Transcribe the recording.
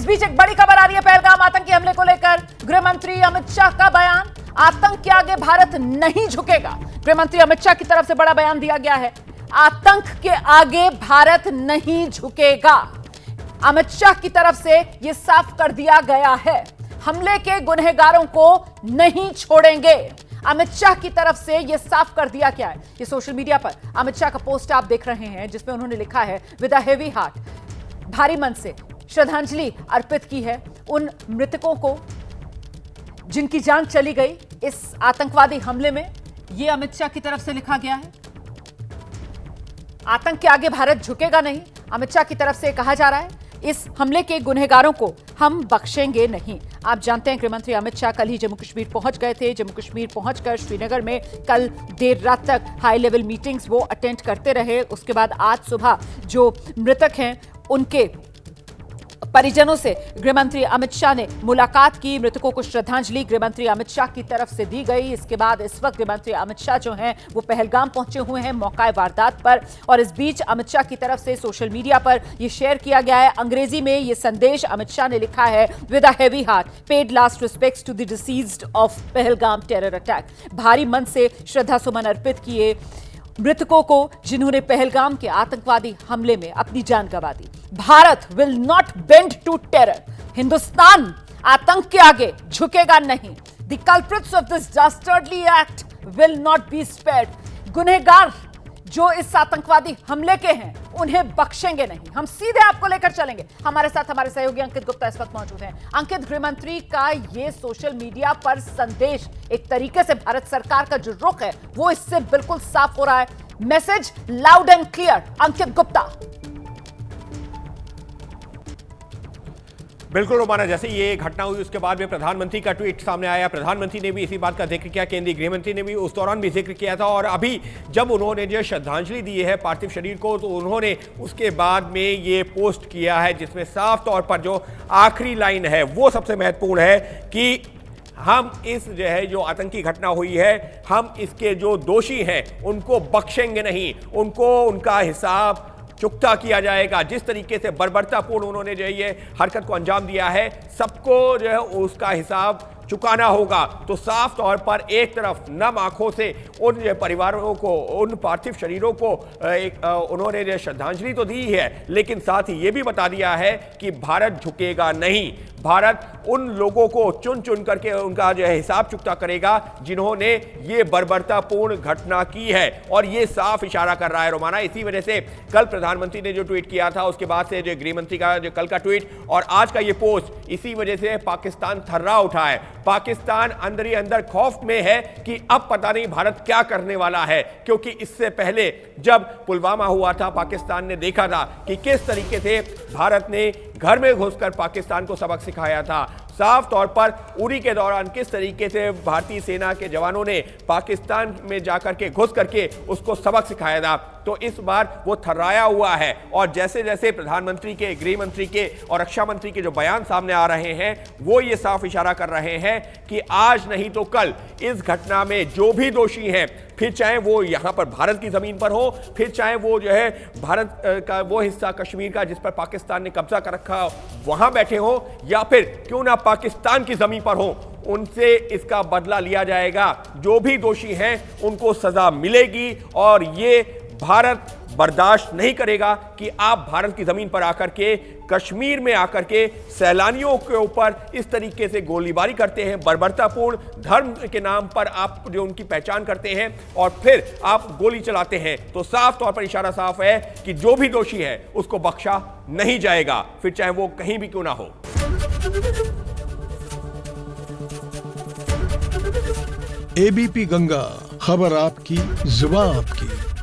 इस बीच एक बड़ी खबर आ रही है पहलगाम आतंकी हमले को लेकर। गृह मंत्री अमित शाह का बयान, आतंक के आगे भारत नहीं झुकेगा। गृह मंत्री अमित शाह की तरफ से बड़ा बयान दिया गया है, आतंक के आगे भारत नहीं झुकेगा। अमित शाह की तरफ से यह साफ कर दिया गया है, हमले के गुनहगारों को नहीं छोड़ेंगे। अमित शाह की तरफ से यह साफ कर दिया गया है। ये सोशल मीडिया पर अमित शाह का पोस्ट आप देख रहे हैं, जिसमें उन्होंने लिखा है, विद अ हेवी हार्ट, भारी मन से श्रद्धांजलि अर्पित की है उन मृतकों को जिनकी जान चली गई इस आतंकवादी हमले में। यह अमित शाह की तरफ से लिखा गया है। आतंक के आगे भारत झुकेगा नहीं, अमित शाह की तरफ से कहा जा रहा है। इस हमले के गुनहगारों को हम बख्शेंगे नहीं। आप जानते हैं गृहमंत्री अमित शाह कल ही जम्मू कश्मीर पहुंच गए थे। जम्मू कश्मीर पहुंचकर श्रीनगर में कल देर रात तक हाई लेवल मीटिंग्स वो अटेंड करते रहे। उसके बाद आज सुबह जो मृतक हैं उनके परिजनों से गृहमंत्री अमित शाह ने मुलाकात की। मृतकों को श्रद्धांजलि गृहमंत्री अमित शाह की तरफ से दी गई। इसके बाद इस वक्त गृहमंत्री अमित शाह जो हैं वो पहलगाम पहुंचे हुए हैं मौका वारदात पर। और इस बीच अमित शाह की तरफ से सोशल मीडिया पर यह शेयर किया गया है। अंग्रेजी में यह संदेश अमित शाह ने लिखा है, with a heavy heart paid last respects to the deceased of Pahalgam terror attack. भारी मन से श्रद्धा सुमन अर्पित किए मृतकों को जिन्होंने पहलगाम के आतंकवादी हमले में अपनी जान गंवा दी। Bharat will not bend to terror. Hindustan आतंक के आगे झुकेगा नहीं। The culprits of this dastardly act will not be spared. गुनहगार जो इस आतंकवादी हमले के हैं उन्हें बख्शेंगे नहीं। हम सीधे आपको लेकर चलेंगे। हमारे साथ हमारे सहयोगी अंकित गुप्ता इस वक्त मौजूद हैं। अंकित, गृहमंत्री का ये सोशल मीडिया पर संदेश एक तरीके से भारत सरकार का जो रुख है वो इससे बिल्कुल साफ हो रहा है। Message loud and clear. Ankit Gupta. बिल्कुल रोमाना, जैसे ये घटना हुई उसके बाद में प्रधानमंत्री का ट्वीट सामने आया। प्रधानमंत्री ने भी इसी बात का जिक्र किया, केंद्रीय गृह मंत्री ने भी उस दौरान भी जिक्र किया था। और अभी जब उन्होंने जो श्रद्धांजलि दी है पार्थिव शरीर को, तो उन्होंने उसके बाद में ये पोस्ट किया है जिसमें साफ तौर पर जो आखिरी लाइन है वो सबसे महत्वपूर्ण है कि हम इस जो आतंकी घटना हुई है, हम इसके जो दोषी हैं उनको बख्शेंगे नहीं, उनको उनका हिसाब चुकता किया जाएगा। जिस तरीके से बर्बरतापूर्ण उन्होंने ये हरकत को अंजाम दिया है, सबको उसका हिसाब चुकाना होगा। तो साफ तौर पर एक तरफ नम आंखों से उन परिवारों को, उन पार्थिव शरीरों को उन्होंने श्रद्धांजलि तो दी है, लेकिन साथ ही ये भी बता दिया है कि भारत झुकेगा नहीं। भारत उन लोगों को चुन चुन करके उनका हिसाब चुकता करेगा जिन्होंने ये बर्बरतापूर्ण घटना की है। और ये साफ इशारा कर रहा है रोमाना। इसी वजह से कल प्रधानमंत्री ने जो ट्वीट किया था, उसके बाद से जो गृह मंत्री का जो कल का ट्वीट और आज का ये पोस्ट, इसी वजह से पाकिस्तान थर्रा उठा है। पाकिस्तान अंदर ही अंदर खौफ में है कि अब पता नहीं भारत क्या करने वाला है, क्योंकि इससे पहले जब पुलवामा हुआ था पाकिस्तान ने देखा था कि किस तरीके से भारत ने घर में घुसकर पाकिस्तान को सबक सिखाया था। साफ तौर पर उरी के दौरान किस तरीके से भारतीय सेना के जवानों ने पाकिस्तान में जाकर के घुस करके उसको सबक सिखाया था। तो इस बार वो थर्राया हुआ है। और जैसे जैसे प्रधानमंत्री के, गृह मंत्री के और रक्षा मंत्री के जो बयान सामने आ रहे हैं, वो ये साफ इशारा कर रहे हैं कि आज नहीं तो कल इस घटना में जो भी दोषी हैं, फिर चाहे वो यहां पर भारत की जमीन पर हो, फिर चाहे वो भारत का वो हिस्सा कश्मीर का जिस पर पाकिस्तान ने कब्जा कर रखा वहां बैठे हो, या फिर क्यों ना पाकिस्तान की जमीन पर हो, उनसे इसका बदला लिया जाएगा। जो भी दोषी हैं उनको सजा मिलेगी। और ये भारत बर्दाश्त नहीं करेगा कि आप भारत की जमीन पर आकर के, कश्मीर में आकर के सैलानियों के ऊपर इस तरीके से गोलीबारी करते हैं, बर्बरतापूर्ण धर्म के नाम पर आप जो उनकी पहचान करते हैं और फिर आप गोली चलाते हैं। तो साफ तौर पर इशारा साफ है कि जो भी दोषी है उसको बख्शा नहीं जाएगा, फिर चाहे वो कहीं भी क्यों ना हो। एबीपी गंगा, खबर आपकी, जुबान आपकी।